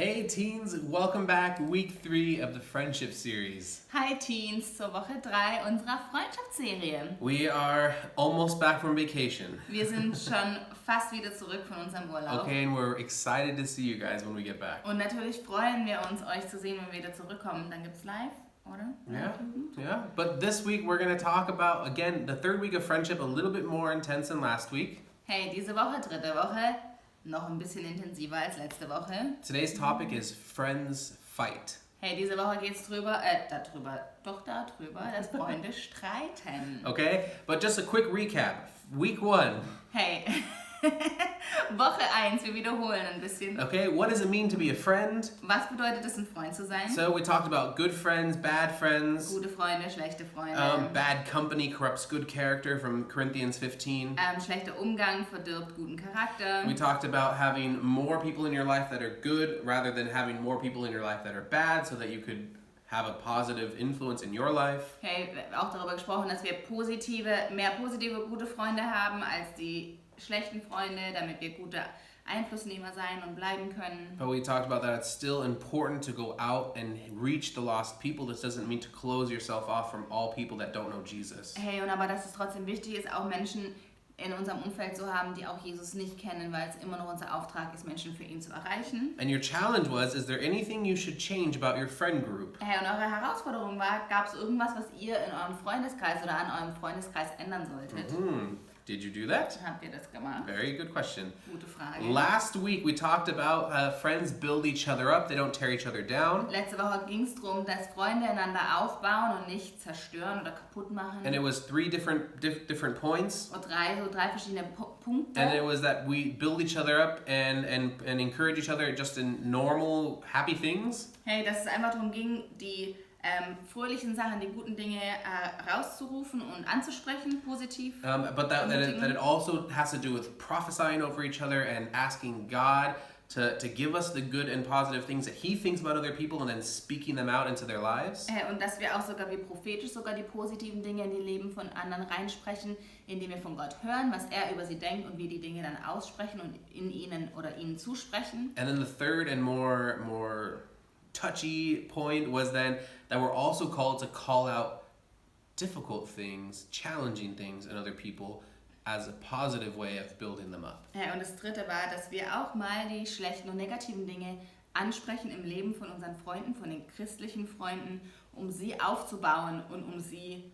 Hey teens, welcome back, week 3 of the friendship series. Hi Teens, zur Woche 3 unserer Freundschaftsserie. We are almost back from vacation. Wir sind schon fast wieder zurück von unserem Urlaub. Okay, and we're excited to see you guys when we get back. Und natürlich freuen wir uns, euch zu sehen, wenn wir wieder zurückkommen. Dann gibt's live, oder? Yeah. But this week we're going to talk about, again, the third week of friendship, a little bit more intense than last week. Hey, diese Woche, dritte Woche, noch ein bisschen intensiver als letzte Woche. Today's topic is friends fight. Hey, diese Woche geht's darüber, dass Freunde streiten. Okay, but just a quick recap. Week 1. Hey, Woche 1, wir wiederholen ein bisschen. Okay, what does it mean to be a friend? Was bedeutet es, ein Freund zu sein? So we talked about good friends, bad friends. Gute Freunde, schlechte Freunde. Bad company corrupts good character from Corinthians 15. Schlechter Umgang verdirbt guten Charakter. We talked about having more people in your life that are good rather than having more people in your life that are bad so that you could have a positive influence in your life. Hey, auch darüber gesprochen, dass wir mehr positive, gute Freunde haben als die schlechten Freunde, damit wir gute Einflussnehmer sein und bleiben können. But we talked about that it's still important to go out and reach the lost people. This doesn't mean to close yourself off from all people that don't know Jesus. Hey, und aber dass es trotzdem wichtig ist, auch Menschen in unserem Umfeld zu haben, die auch Jesus nicht kennen, weil es immer noch unser Auftrag ist, Menschen für ihn zu erreichen. And your challenge was, is there anything you should change about your friend group? Hey, und eure Herausforderung war, gab es irgendwas, was ihr in eurem Freundeskreis oder an eurem Freundeskreis ändern solltet? Did you do that? Habt ihr das gemacht? Very good question. Gute Frage. Last week we talked about friends build each other up, they don't tear each other down. Letzte Woche ging es darum, dass Freunde einander aufbauen und nicht zerstören oder kaputt machen. And it was 3 different points. Und drei verschiedene Punkte. And it was that we build each other up and encourage each other just in normal, happy things. Hey, dass es einfach darum ging, die fröhlichen Sachen, die guten Dinge rauszurufen und anzusprechen, positiv. But that it also has to do with prophesying over each other and asking God to give us the good and positive things that He thinks about other people and then speaking them out into their lives. Und dass wir auch sogar wie prophetisch sogar die positiven Dinge in die Leben von anderen reinsprechen, indem wir von Gott hören, was er über sie denkt und wir die Dinge dann aussprechen und in ihnen oder ihnen zusprechen. And then the third and more touchy point was then that we're also called to call out difficult things, challenging things in other people as a positive way of building them up. Ja, und das dritte war, dass wir auch mal die schlechten und negativen Dinge ansprechen im Leben von unseren Freunden, von den christlichen Freunden, um sie aufzubauen und um sie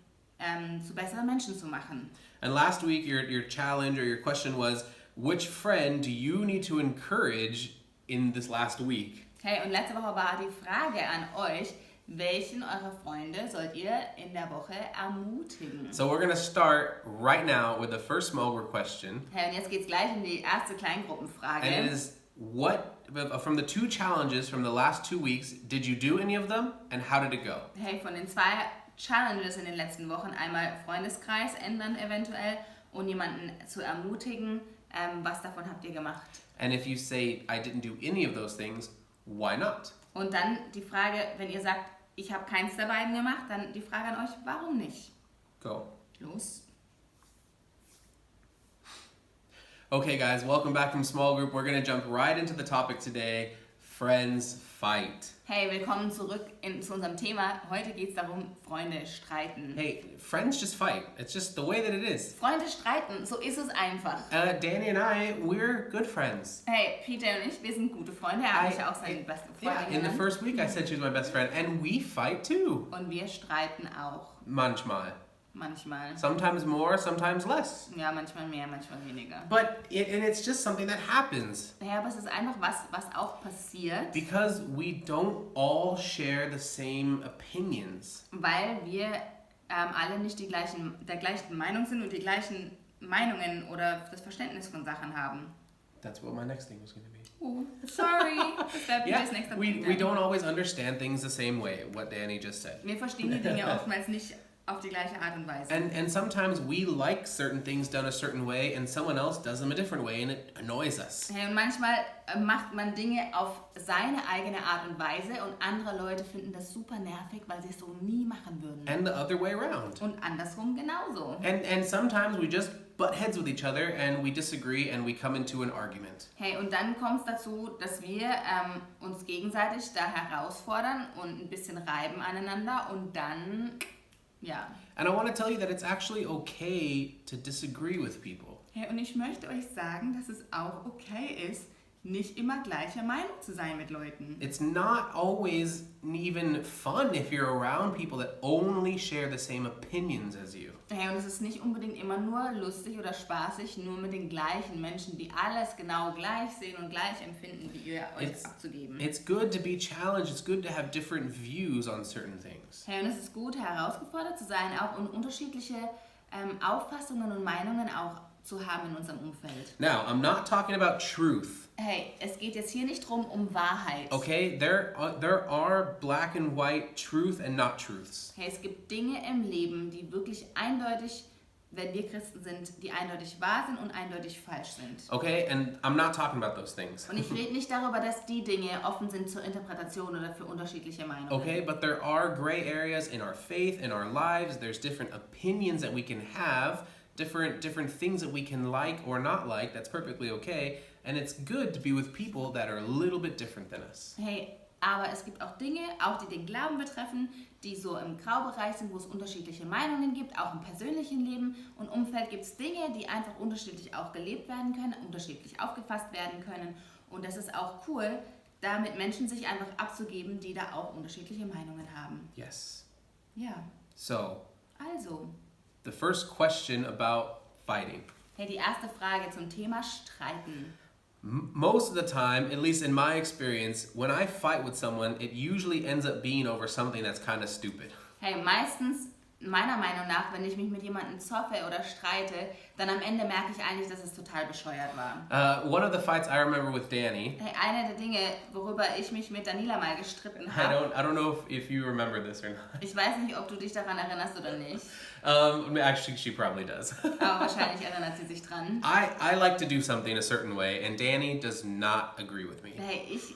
zu besseren Menschen zu machen. And last week your challenge or your question was, which friend do you need to encourage in this last week? Hey, und letzte Woche war die Frage an euch, welchen eurer Freunde sollt ihr in der Woche ermutigen? So we're going to start right now with the first small group question. Hey, und jetzt geht's gleich in die erste Kleingruppenfrage. And it is, what, from the 2 challenges from the last 2 weeks, did you do any of them and how did it go? Hey, von den 2 Challenges in den letzten Wochen, einmal Freundeskreis ändern eventuell und jemanden zu ermutigen, was davon habt ihr gemacht? And if you say, I didn't do any of those things, why not? Und dann die Frage, wenn ihr sagt, ich habe keins der beiden gemacht, dann die Frage an euch, warum nicht? Go. Los. Okay guys, welcome back from small group. We're going to jump right into the topic today, friends fight. Hey, willkommen zurück zu unserem Thema. Heute geht es darum, Freunde streiten. Hey, friends just fight. It's just the way that it is. Freunde streiten, so ist es einfach. Danny and I, we're good friends. Hey, Peter und ich, wir sind gute Freunde. Er hat mich ja auch seine beste Freundin Yeah, in the first week I said she was my best friend, and we fight too. Und wir streiten auch. Manchmal. Manchmal. Sometimes more, sometimes less. Ja, manchmal mehr, manchmal weniger. But it's just something that happens. Ja, aber es ist einfach was auch passiert. Because we don't all share the same opinions. Weil wir alle nicht der gleichen Meinung sind und die gleichen Meinungen oder das Verständnis von Sachen haben. That's what my next thing was going to be. Oh, sorry. Yeah, we don't always understand things the same way, what Danny just said. Wir verstehen die Dinge oftmals nicht auf die gleiche Art und Weise. And sometimes we like certain things done a certain way and someone else does them a different way and it annoys us. Und manchmal macht man Dinge auf seine eigene Art und Weise und andere Leute finden das super nervig, weil sie es so nie machen würden. And the other way around. Und andersrum genauso. And sometimes we just butt heads with each other and we disagree and we come into an argument. Hey, und dann kommt es dazu, dass wir uns gegenseitig da herausfordern und ein bisschen reiben aneinander und dann, ja. And I want to tell you that it's actually okay to disagree with people. Hey, und ich möchte euch sagen, dass es auch okay ist, nicht immer gleicher Meinung zu sein mit Leuten. It's not always even fun if you're around people that only share the same opinions as you. Hey, und es ist nicht unbedingt immer nur lustig oder spaßig, nur mit den gleichen Menschen, die alles genau gleich sehen und gleich empfinden, wie ihr euch abzugeben. It's good to be challenged. It's good to have different views on certain things. Hey, und es ist gut, herausgefordert zu sein, auch und unterschiedliche Auffassungen und Meinungen auch zu haben in unserem Umfeld. Now, I'm not talking about truth. Hey, es geht jetzt hier nicht drum um Wahrheit. Okay, there are black and white truth and not truths. Hey, es gibt Dinge im Leben, die wirklich eindeutig, wenn wir Christen sind, die eindeutig wahr sind und eindeutig falsch sind. Okay, and I'm not talking about those things. Und ich rede nicht darüber, dass die Dinge offen sind zur Interpretation oder für unterschiedliche Meinungen. Okay, but there are gray areas in our faith, in our lives. There's different opinions that we can have, different things that we can like or not like. That's perfectly okay. And it's good to be with people that are a little bit different than us. Hey, aber es gibt auch Dinge, auch die den Glauben betreffen, die so im Graubereich sind, wo es unterschiedliche Meinungen gibt, auch im persönlichen Leben und Umfeld gibt es Dinge, die einfach unterschiedlich auch gelebt werden können, unterschiedlich aufgefasst werden können und das ist auch cool, da mit Menschen sich einfach abzugeben, die da auch unterschiedliche Meinungen haben. Yes. Ja. So, Also, the first question about fighting. hey, die erste Frage zum Thema Streiten. Most of the time, at least in my experience, when I fight with someone, it usually ends up being over something that's kind of stupid. Hey, meistens, meiner Meinung nach, wenn ich mich mit jemandem zoffe oder streite, dann am Ende merke ich eigentlich, dass es total bescheuert war. One of the fights I remember with Danny. Hey, eine der Dinge, worüber ich mich mit Daniela mal gestritten I habe. don't know if you remember this or not. Ich weiß nicht, ob du dich daran erinnerst oder nicht, Actually, she probably does. aber wahrscheinlich erinnert sie sich dran. I like to do something a certain way, and Danny does not agree with me. Hey, ich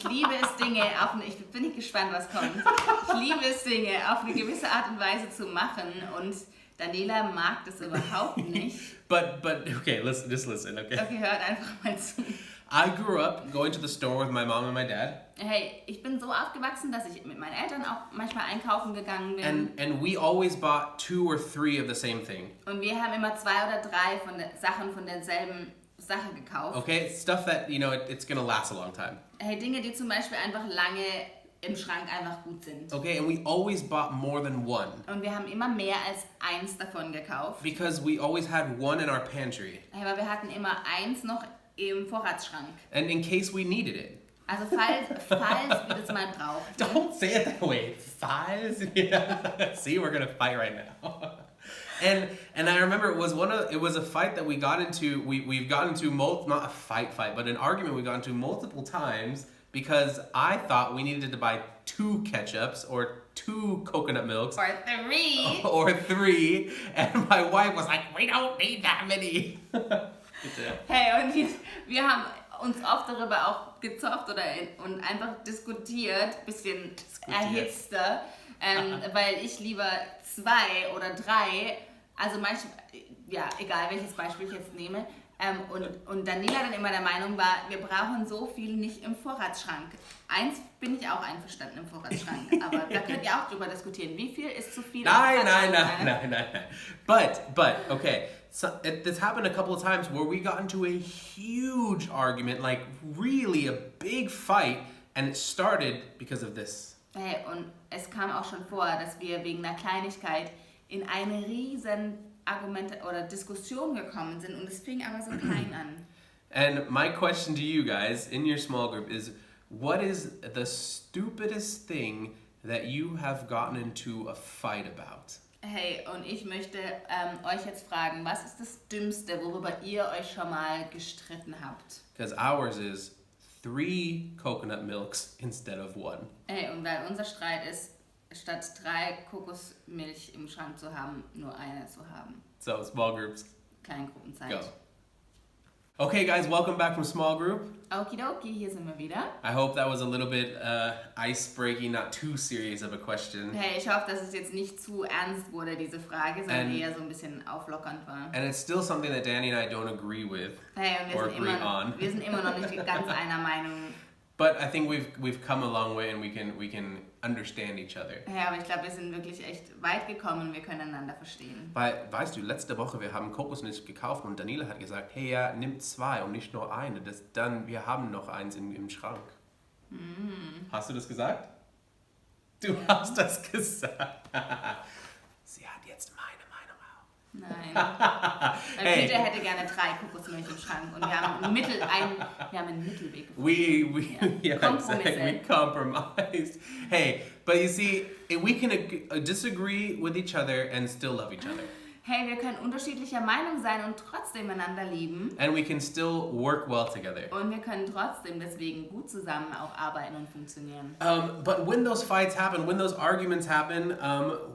liebe es, Dinge auf eine, ich bin nicht gespannt, was kommt. Ich liebe es, Dinge auf eine gewisse Art und Weise zu machen und Daniela mag das überhaupt nicht. But okay, just listen, okay? Okay, hört einfach mal zu. I grew up going to the store with my mom and my dad. Hey, ich bin so aufgewachsen, dass ich mit meinen Eltern auch manchmal einkaufen gegangen bin. And we always bought 2 or 3 of the same thing. Und wir haben immer 2 oder 3 Sachen von derselben Sache gekauft. Okay, stuff that, it's gonna last a long time. Hey, Dinge, die zum Beispiel einfach lange im Schrank einfach gut sind. Okay, and we always bought more than one. Und wir haben immer mehr als 1 davon gekauft. Because we always had one in our pantry. Hey, aber wir hatten immer 1 noch im Vorratsschrank. And in case we needed it. Also falls wir das mal brauchen. Don't say it that way. Files? See, we're gonna fight right now. And I remember it was a fight that we got into. We've gotten into not a fight, but an argument we got into multiple times because I thought we needed to buy 2 ketchups or 2 coconut milks. Or 3. Or 3, and my wife was like, "We don't need that many." Hey, und wir haben uns oft darüber auch gezofft und einfach diskutiert, bisschen erhitzter, weil ich lieber 2 oder 3, also manchmal, ja, egal welches Beispiel ich jetzt nehme, und Daniela dann immer der Meinung war, wir brauchen so viel nicht im Vorratsschrank. 1 bin ich auch einverstanden im Vorratsschrank, aber da könnt ihr auch drüber diskutieren. Wie viel ist zu viel? Nein. But okay. So this happened a couple of times where we got into a huge argument, like really a big fight, and it started because of this. Hey, und es kam auch schon vor, dass wir wegen einer Kleinigkeit in eine riesen Argumente oder Diskussion gekommen sind und es fing aber so klein an. And my question to you guys in your small group is, what is the stupidest thing that you have gotten into a fight about? Hey, und ich möchte euch jetzt fragen, was ist das Dümmste, worüber ihr euch schon mal gestritten habt? Because ours is 3 coconut milks instead of 1. Hey, und weil unser Streit ist, statt 3 Kokosmilch im Schrank zu haben, nur eine zu haben. So, small groups. Kleingruppenzeit. Go. Okay, guys, welcome back from small group. Okidoki, hier sind wir wieder. I hope that was a little bit ice-breaking, not too serious of a question. Hey, ich hoffe, dass es jetzt nicht zu ernst wurde, diese Frage, sondern eher so ein bisschen auflockernd war. And it's still something that Danny and I don't agree with Hey, und wir sind immer noch nicht ganz einer Meinung. But I think we've come a long way and we can understand each other. Ja, aber ich glaube, wir sind wirklich echt weit gekommen und wir können einander verstehen. Weil, weißt du, letzte Woche, wir haben Kokosnuss gekauft und Daniela hat gesagt, hey, ja, nimm 2 und nicht nur eine. Wir haben noch eins im Schrank. Hast du das gesagt? Du hast das gesagt. Sie hat jetzt meine Meinung auch. Nein. Weil Peter hätte gerne 3 Kokosmilch im Schrank und wir haben einen Mittelweg gefunden. Yeah, exactly. We compromised. Hey, but you see, we can disagree with each other and still love each other. Hey, wir können unterschiedlicher Meinung sein und trotzdem einander lieben. And we can still work well together. Und wir können trotzdem deswegen gut zusammen auch arbeiten und funktionieren. But when those fights happen, when those arguments happen,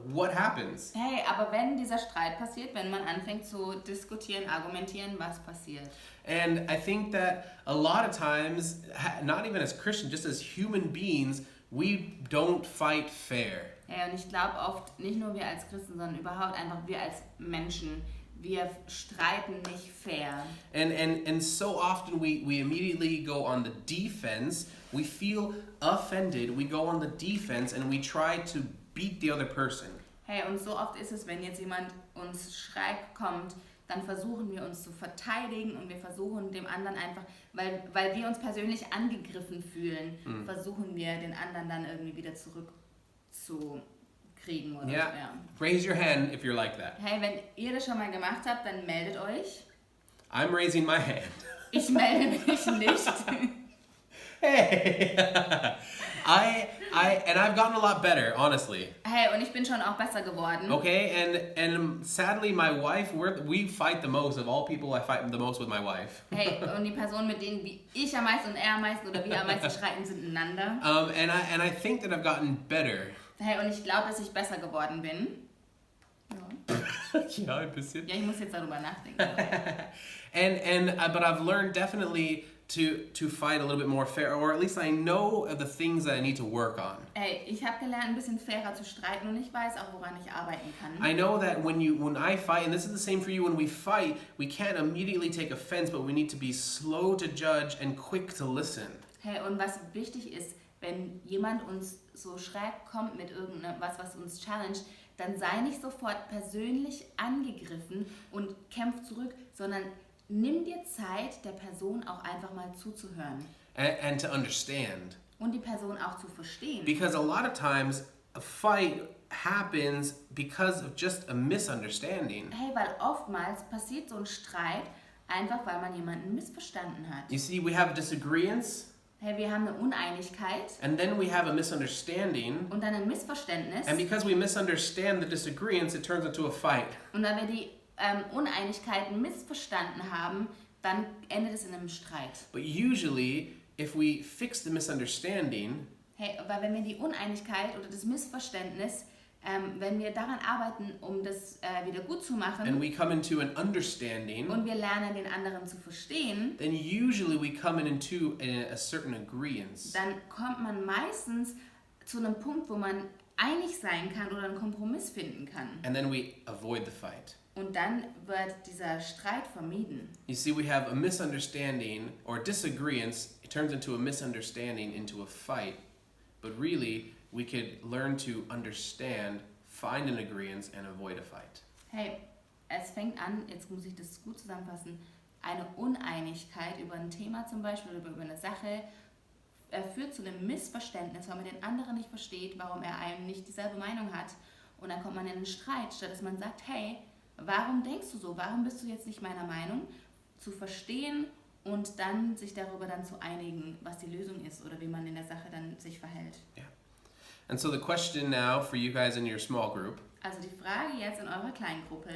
what happens? Hey, aber wenn dieser Streit passiert, wenn man anfängt zu diskutieren, argumentieren, was passiert? And I think that a lot of times, not even as Christians, just as human beings, we don't fight fair. Ja, und ich glaube oft, nicht nur wir als Christen, sondern überhaupt einfach wir als Menschen, wir streiten nicht fair. And so often we immediately go on the defense, we feel offended, we go on the defense and we try to beat the other person. Hey, und so oft ist es, wenn jetzt jemand uns schräg kommt, dann versuchen wir uns zu verteidigen und wir versuchen dem anderen einfach, weil wir uns persönlich angegriffen fühlen, versuchen wir den anderen dann irgendwie wieder zurückzukriegen oder Yeah. so. Ja. Raise your hand if you're like that. Hey, wenn ihr das schon mal gemacht habt, dann meldet euch. I'm raising my hand. Ich melde mich nicht. Hey, and I've gotten a lot better, honestly. Hey, und ich bin schon auch besser geworden. Okay, and sadly, my wife, we fight the most of all people. I fight the most with my wife. Hey, und die Personen, mit denen wie ich am meisten und er am meisten oder wir am meisten streiten, sind einander. And I think that I've gotten better. Hey, und ich glaube, dass ich besser geworden bin. Ja. Ja, ein bisschen. Ja, ich muss jetzt darüber nachdenken. But I've learned definitely to fight a little bit more fair, or at least I know of the things that I need to work on. Hey, ich habe gelernt, ein bisschen fairer zu streiten und ich weiß auch, woran ich arbeiten kann. I know that when I fight, and this is the same for you, when we fight, we can't immediately take offense, but we need to be slow to judge and quick to listen. Hey, und was wichtig ist, wenn jemand uns so schräg kommt mit irgendwas, was uns challenged, dann sei nicht sofort persönlich angegriffen und kämpf zurück, sondern nimm dir Zeit, der Person auch einfach mal zuzuhören. And to understand. Und die Person auch zu verstehen. Because a lot of times a fight happens because of just a misunderstanding. Hey, weil oftmals passiert so ein Streit einfach, weil man jemanden missverstanden hat. You see, we have disagreements. Hey, wir haben eine Uneinigkeit. And then we have a misunderstanding. Und dann ein Missverständnis. And because we misunderstand the disagreements, it turns into a fight. Und da wir die Uneinigkeiten missverstanden haben, dann endet es in einem Streit. But usually, if we fix the misunderstanding, Hey, weil wenn wir die Uneinigkeit oder das Missverständnis, wenn wir daran arbeiten, um das wieder gut zu machen, and we come into an understanding, und wir lernen, den anderen zu verstehen, then usually we come into a certain agreement. dann kommt man meistens zu einem Punkt, wo man einig sein kann oder einen Kompromiss finden kann. And then we avoid the fight. Und dann wird dieser Streit vermieden. You see, we have a misunderstanding or disagreements. It turns into a misunderstanding, into a fight. But really, we could learn to understand, find an agreement, and avoid a fight. Hey, es fängt an, jetzt muss ich das gut zusammenfassen, eine Uneinigkeit über ein Thema zum Beispiel oder über eine Sache führt zu einem Missverständnis, weil man den anderen nicht versteht, warum er einem nicht dieselbe Meinung hat. Und dann kommt man in einen Streit, statt dass man sagt, hey, warum denkst du so? Warum bist du jetzt nicht meiner Meinung? Zu verstehen und dann sich darüber dann zu einigen, was die Lösung ist oder wie man in der Sache dann sich verhält. Yeah. And so the question now for you guys in your small group Also die Frage jetzt in eurer Kleingruppe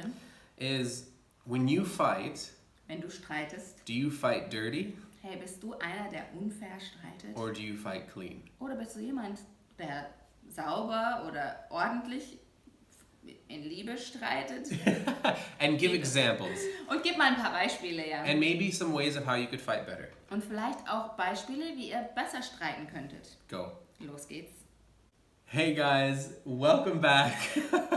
is, when you fight, wenn du streitest, do you fight dirty hey, bist du einer, der unfair streitet? or do you fight clean? Oder bist du jemand, der sauber oder ordentlich in Liebe streitet. And give examples. Und gib mal ein paar Beispiele, ja. And maybe some ways of how you could fight better. Und vielleicht auch Beispiele, wie ihr besser streiten könntet. Go. Los geht's. Hey guys, welcome back.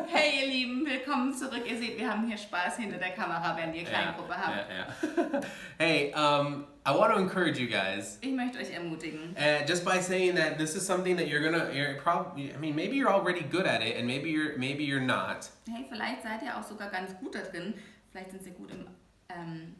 Hey ihr Lieben, willkommen zurück. Ihr seht, wir haben hier Spaß hinter der Kamera, wenn ihr kleine Gruppe habt. Hey, I want to encourage you guys. Ich möchte euch ermutigen. Just by saying that this is something that you're probably, I mean, maybe you're already good at it and maybe you're not. Hey, vielleicht seid ihr auch sogar ganz gut da drin. Vielleicht sind ihr gut im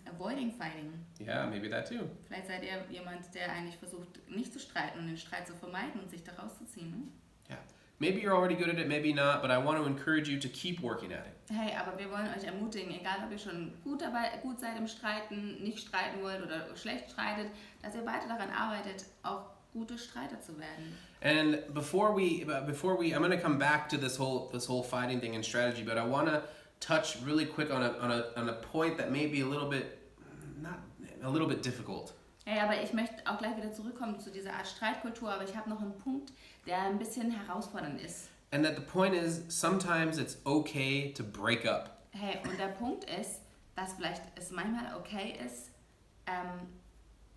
Avoiding Fighting. Yeah, maybe that too. Vielleicht seid ihr jemand, der eigentlich versucht, nicht zu streiten und den Streit zu vermeiden und sich da rauszuziehen. Ne? Yeah. Maybe you're already good at it, maybe not, but I want to encourage you to keep working at it. Hey, aber wir wollen euch ermutigen, egal ob ihr schon gut seid im Streiten, nicht streiten wollt oder schlecht streitet, dass ihr weiter daran arbeitet, auch gute Streiter zu werden. And before we, I'm going to come back to this whole fighting thing and strategy, but I want to touch really quick on a point that may be a little bit difficult. Ja, aber ich möchte auch gleich wieder zurückkommen zu dieser Art Streitkultur, aber ich habe noch einen Punkt, der ein bisschen herausfordernd ist. And that the point is, sometimes it's okay to break up. Hey, und der Punkt ist, dass vielleicht es manchmal okay ist,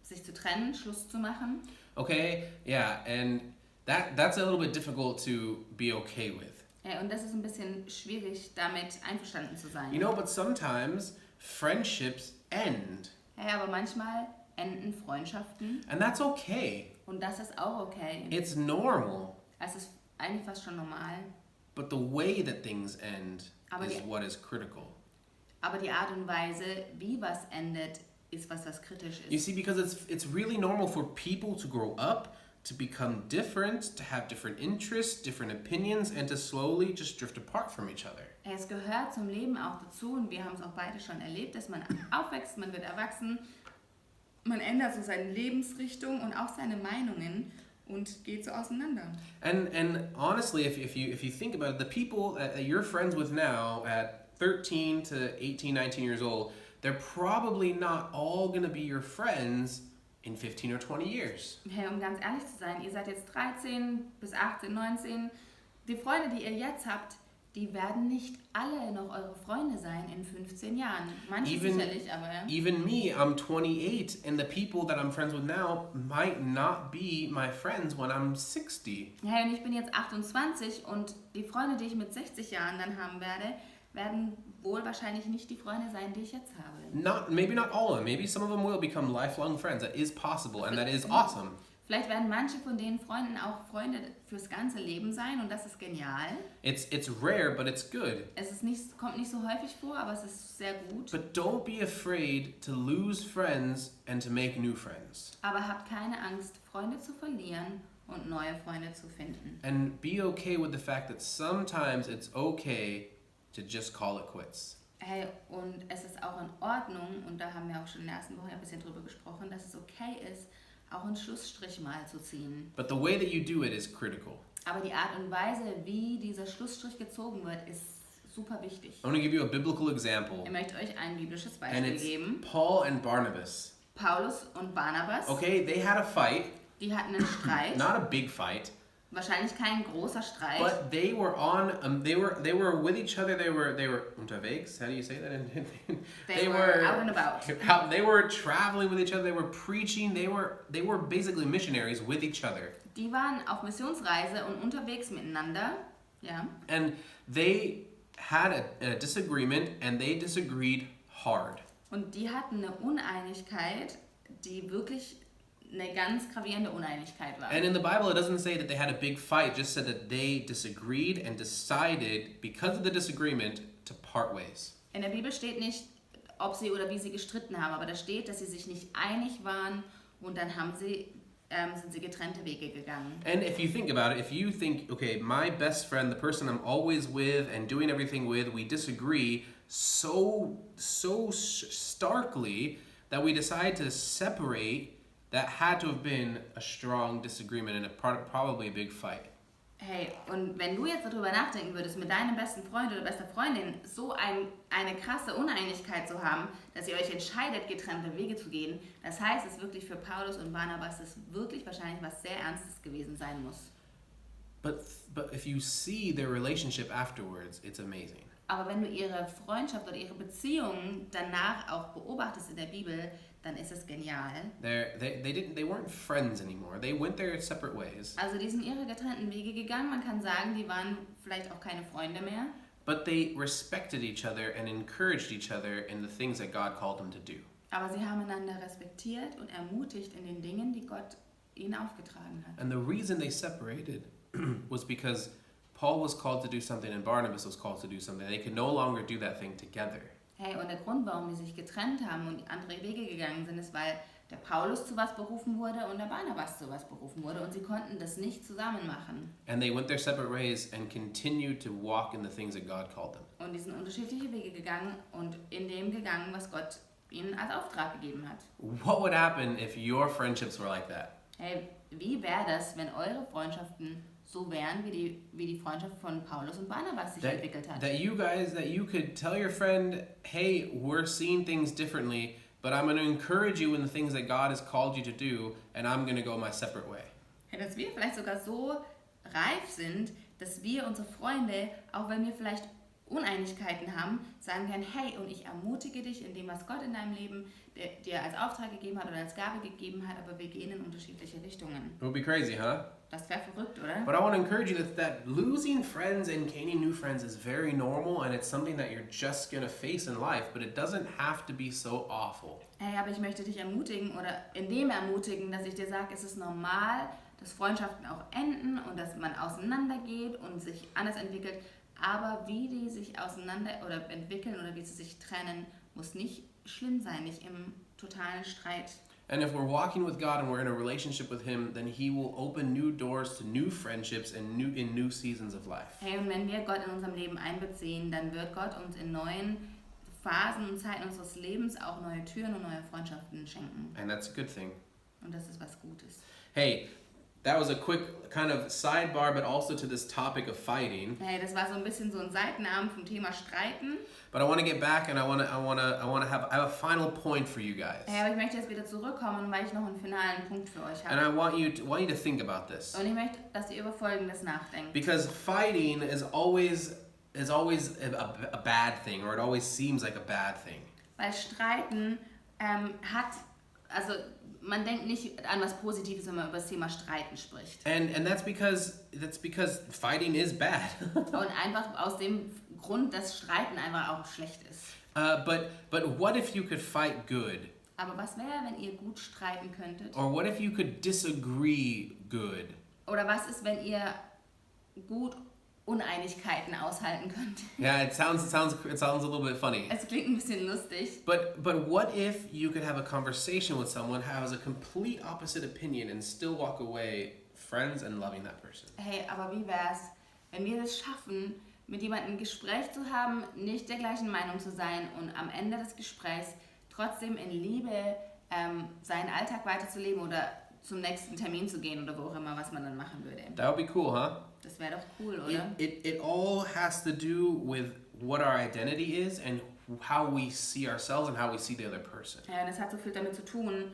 sich zu trennen, Schluss zu machen. Okay, yeah, and that's a little bit difficult to be okay with. Hey, und das ist ein bisschen schwierig, damit einverstanden zu sein. You know, but sometimes friendships end. Hey, aber manchmal enden Freundschaften. And that's okay. Und das ist auch okay. It's normal. Es ist eigentlich fast schon normal. But the way that things end is what is critical. Aber die Art und Weise, wie was endet, ist was kritisch ist. You see, because it's really normal for people to grow up, to become different, to have different interests, different opinions, and to slowly just drift apart from each other. Es gehört zum Leben auch dazu, und wir haben es auch beide schon erlebt, dass man aufwächst, man wird erwachsen, man ändert so seine Lebensrichtung und auch seine Meinungen und geht so auseinander. And honestly, if you think about it, the people that you're friends with now at 13 to 18, 19 years old, they're probably not all going to be your friends in 15 or 20 years. Hey, um ganz ehrlich zu sein, ihr seid jetzt 13 bis 18, 19. Die Freunde, die ihr jetzt habt, die werden nicht alle noch eure Freunde sein in 15 Jahren. Manche sicherlich, aber ja. Even me, I'm 28, and the people that I'm friends with now might not be my friends when I'm 60. Hey, und ich bin jetzt 28 und die Freunde, die ich mit 60 Jahren dann haben werde, werden wohl wahrscheinlich nicht die Freunde sein, die ich jetzt habe. Maybe not all of them. Maybe some of them will become lifelong friends. That is possible, and that is awesome. Vielleicht werden manche von den Freunden auch Freunde fürs ganze Leben sein und das ist genial. It's rare, but it's good. Kommt nicht so häufig vor, aber es ist sehr gut. But don't be afraid to lose friends and to make new friends. Aber habt keine Angst, Freunde zu verlieren und neue Freunde zu finden. And be okay with the fact that sometimes it's okay to just call it quits. Hey, und es ist auch in Ordnung, und da haben wir auch schon in der ersten Woche ein bisschen drüber gesprochen, dass es okay ist, auch einen Schlussstrich mal zu ziehen. But the way that you do it is critical. Aber die Art und Weise, wie dieser Schlussstrich gezogen wird, ist super wichtig. I'm going to give you a biblical example. Ich möchte euch ein biblisches And Beispiel it's geben. Paul and Barnabas. Paulus und Barnabas, Okay, they had a fight. die hatten einen Streit. Not a big fight. Wahrscheinlich kein großer Streit. But they were they were with each other. They were unterwegs. How do you say that? They were out and about. They were traveling with each other. They were preaching. They were basically missionaries with each other. Die waren auf Missionsreise und unterwegs miteinander. Ja. And they had a disagreement, and they disagreed hard. Und die hatten eine Uneinigkeit, die wirklich eine ganz gravierende Uneinigkeit war. And in the Bible, it doesn't say that they had a big fight. It just said that they disagreed and decided, because of the disagreement, to part ways. In der Bibel steht nicht, ob sie oder wie sie gestritten haben, aber da steht, dass sie sich nicht einig waren und dann sind sie getrennte Wege gegangen. And if you think about it, if you think, okay, my best friend, the person I'm always with and doing everything with, we disagree so starkly that we decide to separate, that had to have been a strong disagreement and probably a big fight. Hey, und wenn du jetzt darüber nachdenken würdest, mit deinem besten Freund oder bester Freundin so eine krasse Uneinigkeit zu haben, dass ihr euch entscheidet, getrennte Wege zu gehen, das heißt, es wirklich für Paulus und Barnabas ist wirklich wahrscheinlich was sehr Ernstes gewesen sein muss. But if you see their relationship afterwards, it's amazing. Aber wenn du ihre Freundschaft oder ihre Beziehung danach auch beobachtest in der Bibel, dann ist es genial. They weren't friends anymore. They went their separate ways. Also die sind ihre getrennten Wege gegangen. Man kann sagen, die waren vielleicht auch keine Freunde mehr. But they respected each other and encouraged each other in the things that God called them to do. Aber sie haben einander respektiert und ermutigt in den Dingen, die Gott ihnen aufgetragen hat. And the reason they separated was because Paul was called to do something and Barnabas was called to do something. They could no longer do that thing together. Hey, und der Grund, warum die sich getrennt haben und andere Wege gegangen sind, ist, weil der Paulus zu was berufen wurde und der Barnabas zu was berufen wurde und sie konnten das nicht zusammen machen. And they went their separate ways and continued to walk in the things that God called them. Und die sind unterschiedliche Wege gegangen und in dem gegangen, was Gott ihnen als Auftrag gegeben hat. What would happen if your friendships were like that? Hey, wie wäre das, wenn eure Freundschaften so wären, wie die Freundschaft von Paulus und Barnabas sich entwickelt hat? That you could tell your friend, hey, we're seeing things differently, but I'm going to encourage you in the things that God has called you to do, and I'm going to go my separate way. Hey, dass wir vielleicht sogar so reif sind, dass wir unsere Freunde, auch wenn wir vielleicht Uneinigkeiten haben, sagen können, hey, und ich ermutige dich in dem, was Gott in deinem Leben dir als Auftrag gegeben hat oder als Gabe gegeben hat, aber wir gehen in unterschiedliche Richtungen. It would be crazy, huh? Das wäre verrückt, oder? But I want to encourage you that losing friends and gaining new friends is very normal, and it's something that you're just going to face in life, but it doesn't have to be so awful. Hey, aber ich möchte dich ermutigen oder in dem ermutigen, dass ich dir sage, es ist normal, dass Freundschaften auch enden und dass man auseinandergeht und sich anders entwickelt. Aber wie die sich auseinander oder entwickeln oder wie sie sich trennen, muss nicht schlimm sein, nicht im totalen Streit. And if we're walking with God and we're in a relationship with Him, then He will open new doors to new friendships and in new seasons of life. Hey, und wenn wir Gott in unserem Leben einbeziehen, dann wird Gott uns in neuen Phasen und Zeiten unseres Lebens auch neue Türen und neue Freundschaften schenken. And that's a good thing. Und das ist was Gutes. Hey, that was a quick kind of sidebar, but also to this topic of fighting. Hey, das war so ein bisschen so ein Seitenarm vom Thema Streiten. But I want to get back, and I have a final point for you guys. Hey, aber ich möchte jetzt wieder zurückkommen, weil ich noch einen finalen Punkt für euch And habe. I want you to think about this. Und ich möchte, dass ihr über Folgendes nachdenkt. Because fighting is always a bad thing, or it always seems like a bad thing. Weil Streiten also man denkt nicht an was Positives, wenn man über das Thema Streiten spricht. And that's because fighting is bad. Und einfach aus dem Grund, dass Streiten einfach auch schlecht ist. But what if you could fight good? Aber was wäre, wenn ihr gut streiten könntet? Or what if you could disagree good? Oder was ist, wenn ihr gut Uneinigkeiten aushalten könnt? Yeah, it sounds a little bit funny. Es klingt ein bisschen lustig. But what if you could have a conversation with someone who has a complete opposite opinion and still walk away friends and loving that person? Hey, aber wie wär's, wenn wir es schaffen, mit jemandem ein Gespräch zu haben, nicht der gleichen Meinung zu sein und am Ende des Gesprächs trotzdem in Liebe seinen Alltag weiterzuleben oder zum nächsten Termin zu gehen oder wo auch immer, was man dann machen würde. That would be cool, huh? Das wäre doch cool, oder? It all has to do with what our identity is and how we see ourselves and how we see the other person. Ja, das hat so viel damit zu tun,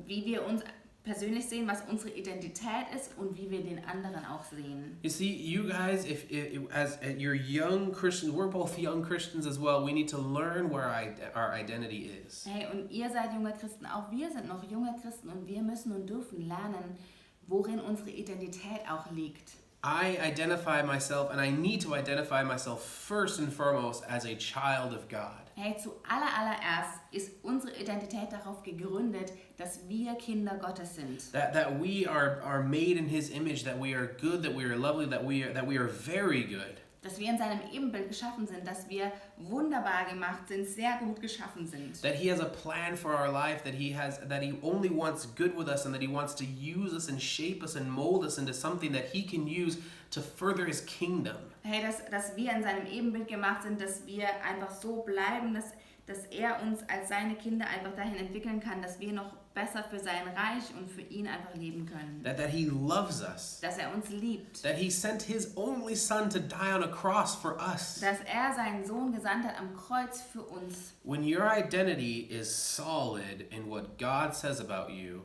wie wir uns persönlich sehen, was unsere Identität ist und wie wir den anderen auch sehen. You see, you guys, if as you're young Christians, we're both young Christians as well. We need to learn where our identity is. Hey, und ihr seid junge Christen, auch wir sind noch junge Christen und wir müssen und dürfen lernen, worin unsere Identität auch liegt. I identify myself, and I need to identify myself first and foremost as a child of God. Hey, zuallererst ist unsere Identität darauf gegründet, dass wir Kinder Gottes sind. That we are made in His image, that we are good, that we are lovely, that we are very good. Dass wir in seinem Ebenbild geschaffen sind, dass wir wunderbar gemacht sind, sehr gut geschaffen sind. That He has a plan for our life, that He only wants good with us, and that He wants to use us and shape us and mold us into something that He can use to further His kingdom. Hey, dass wir in seinem Ebenbild gemacht sind, dass wir einfach so bleiben, dass er uns als seine Kinder einfach dahin entwickeln kann, dass wir noch besser für sein Reich und für ihn einfach leben können. That He loves us. Dass er uns liebt. That He sent His only Son to die on a cross for us. Dass er seinen Sohn gesandt hat am Kreuz für uns. When your identity is solid in what God says about you,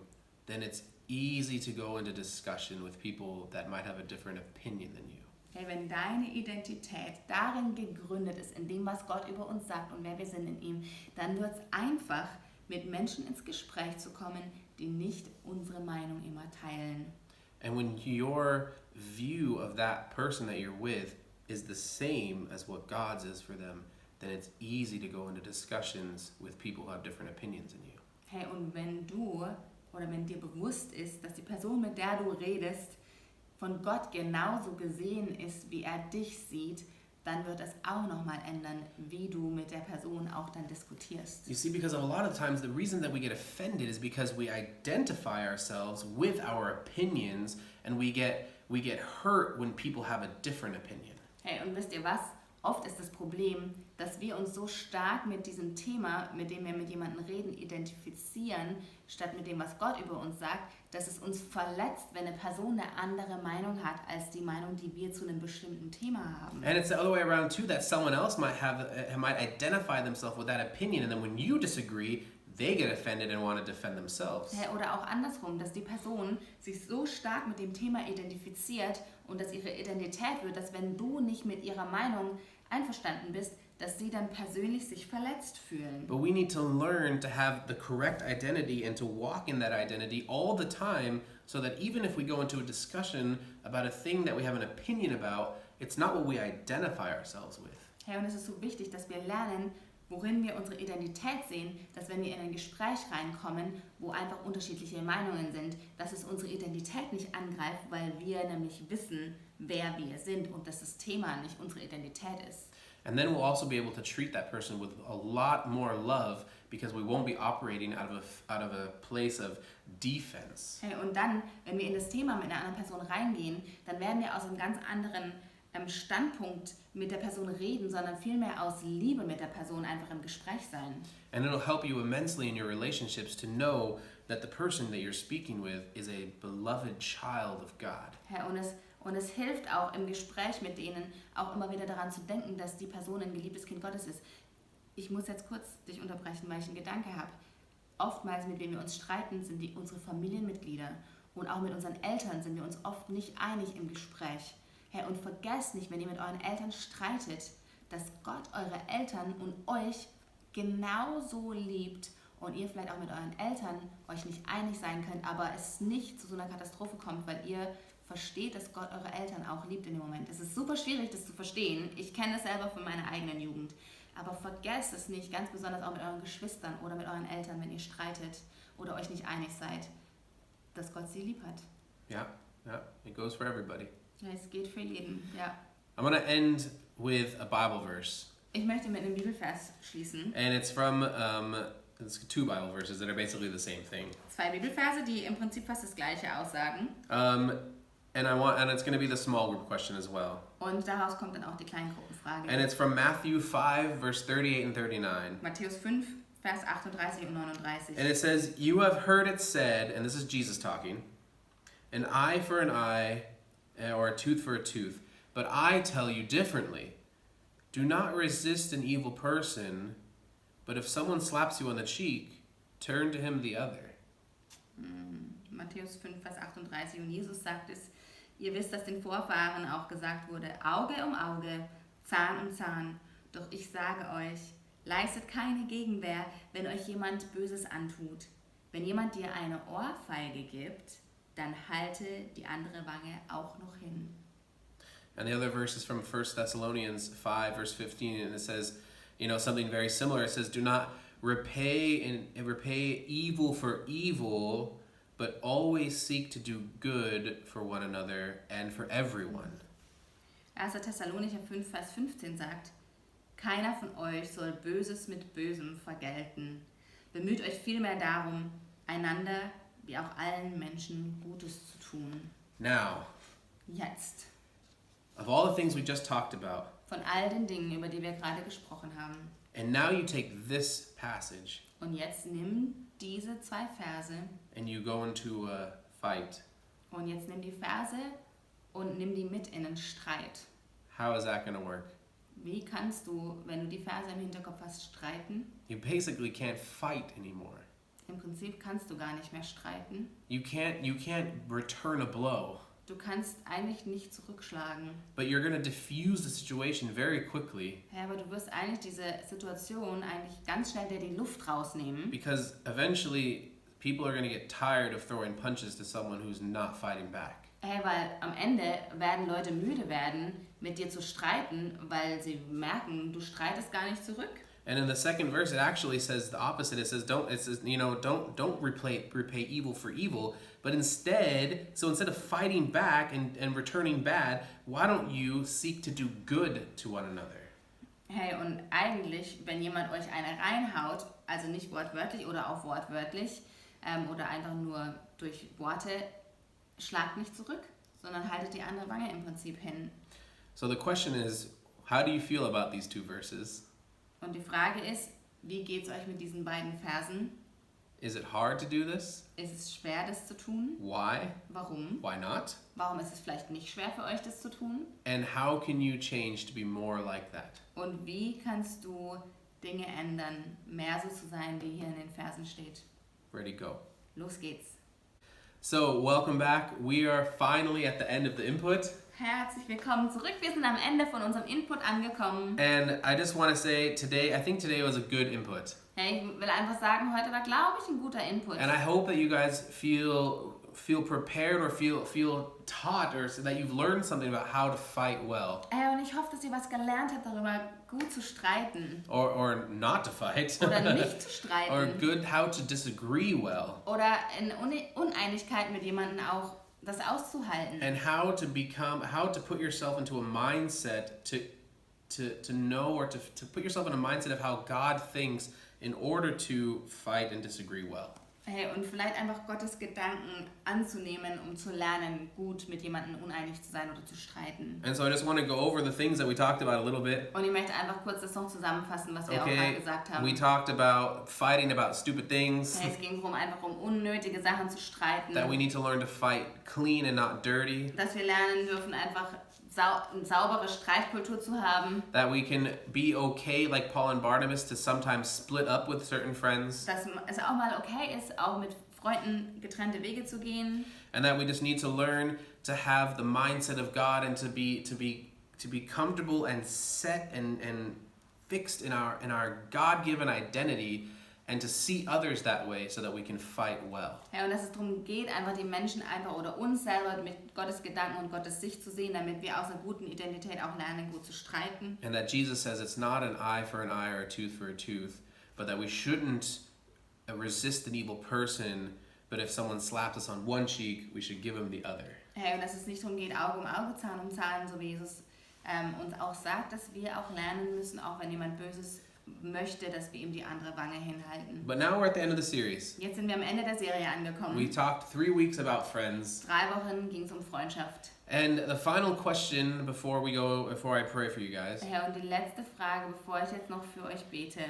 then it's easy to go into discussion with people that might have a different opinion than you. Hey, wenn deine Identität darin gegründet ist, in dem, was Gott über uns sagt und wer wir sind in ihm, dann wird es einfach, mit Menschen ins Gespräch zu kommen, die nicht unsere Meinung immer teilen. And when your view of that person that you're with is the same as what God's is for them, then it's easy to go into discussions with people who have different opinions than you. Hey, und wenn du oder wenn dir bewusst ist, dass die Person, mit der du redest, von Gott genauso gesehen ist, wie er dich sieht, dann wird es auch nochmal ändern, wie du mit der Person auch dann diskutierst. You see, because a lot of times the reason that we get offended is because we identify ourselves with our opinions and we get hurt when people have a different opinion. Hey, und wisst ihr was? Oft ist das Problem, dass wir uns so stark mit diesem Thema, mit dem wir mit jemandem reden, identifizieren, statt mit dem, was Gott über uns sagt, dass es uns verletzt, wenn eine Person eine andere Meinung hat, als die Meinung, die wir zu einem bestimmten Thema haben. And it's the other way around too, that someone else might identify themselves with that opinion, and then when you disagree, they get offended and want to defend themselves. Hey, oder auch andersrum, dass die Person sich so stark mit dem Thema identifiziert und dass ihre Identität wird, dass wenn du nicht mit ihrer Meinung einverstanden bist, dass sie dann persönlich sich verletzt fühlen. But we need to learn to have the correct identity and to walk in that identity all the time so that even if we go into a discussion about a thing that we have an opinion about, it's not what we identify ourselves with. Hey, und es ist so wichtig, dass wir lernen, worin wir unsere Identität sehen, dass wenn wir in ein Gespräch reinkommen, wo einfach unterschiedliche Meinungen sind, dass es unsere Identität nicht angreift, weil wir nämlich wissen, wer wir sind und dass das Thema nicht unsere Identität ist. And then we'll also be able to treat that person with a lot more love because we won't be operating out of a place of defense. Hey, und dann, wenn wir in das Thema mit einer anderen Person reingehen, dann werden wir aus einem ganz anderen Standpunkt mit der Person reden, sondern vielmehr aus Liebe mit der Person einfach im Gespräch sein. And it'll help you immensely in your relationships to know that the person that you're speaking with is a beloved child of God. Hey, und es hilft auch im Gespräch mit denen auch immer wieder daran zu denken, dass die Person ein geliebtes Kind Gottes ist. Ich muss jetzt kurz dich unterbrechen, weil ich einen Gedanke habe. Oftmals, mit wem wir uns streiten, sind unsere Familienmitglieder. Und auch mit unseren Eltern sind wir uns oft nicht einig im Gespräch. Hey, und vergesst nicht, wenn ihr mit euren Eltern streitet, dass Gott eure Eltern und euch genauso liebt und ihr vielleicht auch mit euren Eltern euch nicht einig sein könnt, aber es nicht zu so einer Katastrophe kommt, weil ihr versteht, dass Gott eure Eltern auch liebt in dem Moment. Es ist super schwierig, das zu verstehen. Ich kenne das selber von meiner eigenen Jugend. Aber vergesst es nicht, ganz besonders auch mit euren Geschwistern oder mit euren Eltern, wenn ihr streitet oder euch nicht einig seid, dass Gott sie lieb hat. Yeah, it goes for everybody. Ja, es geht für jeden, ja. I'm going to end with a Bible verse. Ich möchte mit einem Bibelvers schließen. And it's from, it's two Bible verses that are basically the same thing. 2 Bibelverse, die im Prinzip fast das Gleiche aussagen. And it's going to be the small group question as well. Und daraus kommt dann auch die Kleingruppenfrage. And it's from Matthew 5, verse 38 and 39. Matthäus 5, Vers 38 und 39. And it says, "You have heard it said," and this is Jesus talking, "an eye for an eye, or a tooth for a tooth. But I tell you differently. Do not resist an evil person, but if someone slaps you on the cheek, turn to him the other." Matthäus 5, Vers 38. Und Jesus sagt es, ihr wisst, dass den Vorfahren auch gesagt wurde, Auge um Auge, Zahn um Zahn. Doch ich sage euch, leistet keine Gegenwehr, wenn euch jemand Böses antut. Wenn jemand dir eine Ohrfeige gibt, dann halte die andere Wange auch noch hin. And the other verse is from 1 Thessalonians 5, verse 15, and it says, something very similar. It says, "Do not repay evil for evil, but always seek to do good for one another and for everyone." 1. Thessalonicher 5, Vers 15 sagt, keiner von euch soll Böses mit Bösem vergelten. Bemüht euch vielmehr darum, einander wie auch allen Menschen Gutes zu tun. Now, Jetzt. of all the things we just talked about, Von all den Dingen, über die wir gerade gesprochen haben. and now you take this passage Und jetzt nimm diese 2 Verse and you go into a fight, und jetzt nimm die Verse und nimm die mit in einen Streit. how is that going to work? Wie kannst du, wenn du die Verse im Hinterkopf hast, streiten? You basically can't fight anymore. Im Prinzip kannst du gar nicht mehr streiten. You can't return a blow. Du kannst eigentlich nicht zurückschlagen. But you're going to diffuse the situation very quickly. Ja, aber du wirst eigentlich diese Situation eigentlich ganz schnell dir die Luft rausnehmen. Because eventually people are going to get tired of throwing punches to someone who's not fighting back. Hey, weil am Ende werden Leute müde werden, mit dir zu streiten, weil sie merken, du streitest gar nicht zurück. And in the second verse, it actually says the opposite. It says don't repay evil for evil, but instead of fighting back and returning bad, why don't you seek to do good to one another? Hey, und eigentlich, wenn jemand euch eine reinhaut, also nicht wortwörtlich oder auch wortwörtlich oder einfach nur durch Worte, schlagt nicht zurück, sondern haltet die andere Wange im Prinzip hin. So the question is, how do you feel about these two verses? Und die Frage ist, wie geht es euch mit diesen beiden Versen? Is it hard to do this? Ist es schwer, das zu tun? Why? Warum? Why not? Warum ist es vielleicht nicht schwer für euch, das zu tun? And how can you change to be more like that? Und wie kannst du Dinge ändern, mehr so zu sein, wie hier in den Versen steht? Ready, go. Los geht's. So, welcome back. We are finally at the end of the input. Herzlich willkommen zurück. Wir sind am Ende von unserem Input angekommen. And I just want to say I think today was a good input. Hey, ich will einfach sagen, heute war, glaube ich, ein guter Input. And I hope that you guys feel prepared or feel taught or so that you've learned something about how to fight well. Und ich hoffe, dass ihr was gelernt habt darüber, gut zu streiten. Or not to fight. Oder nicht zu streiten. Or how to disagree well. Oder in Uneinigkeit mit jemandem auch das auszuhalten. And how to put yourself into a mindset to know or to put yourself in a mindset of how God thinks in order to fight and disagree well. Hey, und vielleicht einfach Gottes Gedanken anzunehmen, um zu lernen, gut mit jemandem uneinig zu sein oder zu streiten. And so I just want to go over the things that we talked about a little bit. Und ich möchte einfach kurz das noch zusammenfassen, was wir auch gerade gesagt haben. We talked about fighting about stupid things. Hey, es ging darum, einfach um unnötige Sachen zu streiten. That we need to learn to fight clean and not dirty. Dass wir lernen dürfen, einfach eine saubere Streitkultur zu haben. That we can be okay, like Paul and Barnabas, to sometimes split up with certain friends. Dass es auch mal okay ist, auch mit Freunden getrennte Wege zu gehen. And that we just need to learn to have the mindset of God and to be comfortable and set and fixed in our God-given identity. And to see others that way so that we can fight well. Ja, und dass es darum geht, einfach die Menschen einfach oder uns selber mit Gottes Gedanken und Gottes Sicht zu sehen, damit wir aus einer guten Identität auch lernen, gut zu streiten. And that Jesus says it's not an eye for an eye or a tooth for a tooth, but that we shouldn't resist an evil person, but if someone slaps us on one cheek, we should give him the other. Ja, und dass es nicht darum geht, Auge um Auge, Zahn um Zahn, so wie Jesus uns auch sagt, dass wir auch lernen müssen, auch wenn jemand Böses möchte, dass wir ihm die andere Wange hinhalten. But now we're at the end of the series. Jetzt sind wir am Ende der Serie angekommen. We talked 3 weeks about friends. 3 Wochen ging es um Freundschaft. And the final question before I pray for you guys. Ja, und die letzte Frage, bevor ich jetzt noch für euch bete,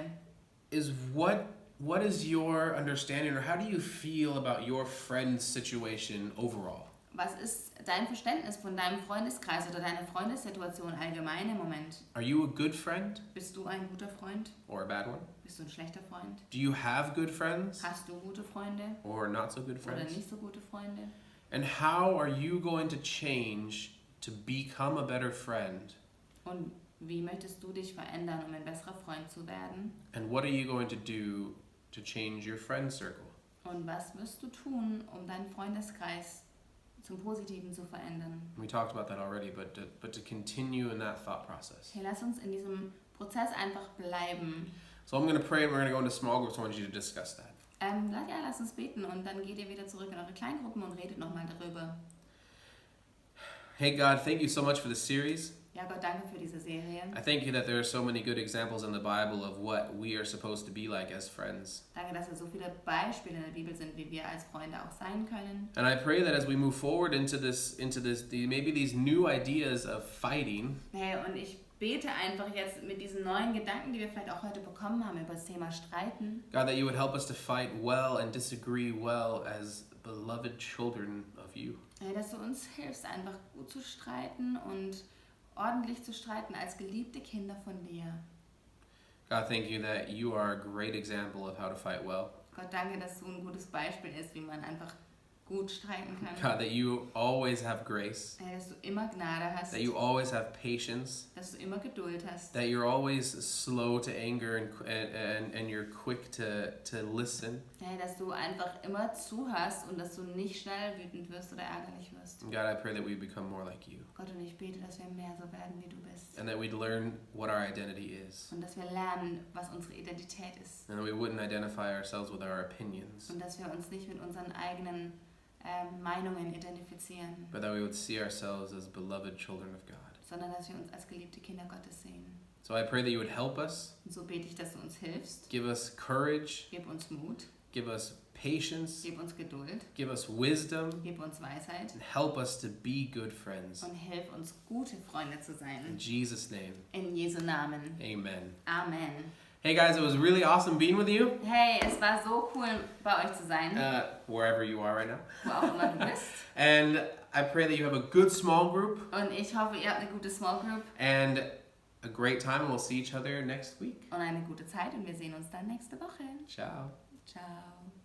is what is your understanding or how do you feel about your friend's situation overall? Was ist dein Verständnis von deinem Freundeskreis oder deiner Freundessituation allgemein im Moment? Are you a good friend? Bist du ein guter Freund? Or a bad one? Bist du ein schlechter Freund? Do you have good friends? Hast du gute Freunde? Or not so good Oder friends? nicht so gute Freunde? And how are you going to change to become a better friend? Und wie möchtest du dich verändern, um ein besserer Freund zu werden? And what are you going to do to change your friend circle? Und was wirst du tun, um deinen Freundeskreis zum Positiven zu verändern? We talked about that already, but to continue in that thought process. Hey, lass uns in diesem Prozess einfach bleiben. So I'm going to pray and we're going to go into small groups. I want you to discuss that. Lass uns beten und dann geht ihr wieder zurück in eure Kleingruppen und redet nochmal darüber. Hey God, thank you so much for the series. Ja, Gott, danke für diese Serie. I thank you that there are so many good examples in the Bible of what we are supposed to be like as friends. Danke, dass da so viele Beispiele in der Bibel sind, wie wir als Freunde auch sein können. And I pray that as we move forward into maybe these new ideas of fighting, Hey, und ich bete einfach jetzt mit diesen neuen Gedanken, die wir vielleicht auch heute bekommen haben über das Thema Streiten. God, that you would help us to fight well and disagree well as beloved children of you. Hey, dass du uns hilfst, einfach gut zu streiten und ordentlich zu streiten als geliebte Kinder von dir. God, thank you that you are a great example of how to fight well. Gott, danke, dass du ein gutes Beispiel ist, wie man einfach gut streiten kann. God, that you always have grace, Herr, dass du immer Gnade hast, that you always have patience, dass du immer Geduld hast, that you're always slow to anger and you're quick to listen. Herr, dass du einfach immer zuhörst und dass du nicht schnell wütend wirst oder ärgerlich wirst. And God, I pray that we become more like you Gott, und ich bete, dass wir mehr so werden, wie du bist. and that we'd learn what our identity is Und dass wir lernen, was unsere Identität ist. and that we wouldn't identify ourselves with our opinions, Und dass wir uns nicht mit unseren eigenen Meinungen identifizieren, but that we would see ourselves as beloved children of God. sondern dass wir uns als geliebte Kinder Gottes sehen. So I pray that you would help us, Und so bete ich, dass du uns hilfst. give us courage, Gib uns Mut, give us patience, gib uns Geduld, give us wisdom, gib uns Weisheit and help us to be good friends. und hilf uns, gute Freunde zu In sein. Jesus' name, In Jesu Namen. amen. Amen. Hey guys, it was really awesome being with you, Hey, es war so cool, bei euch zu sein, wherever you are right now. wo auch immer du bist. And I pray that you have a good small group Und ich hoffe, ihr habt eine gute Small Group and a great time, and we'll see each other next week. und eine gute Zeit und wir sehen uns dann nächste Woche. Ciao. Ciao.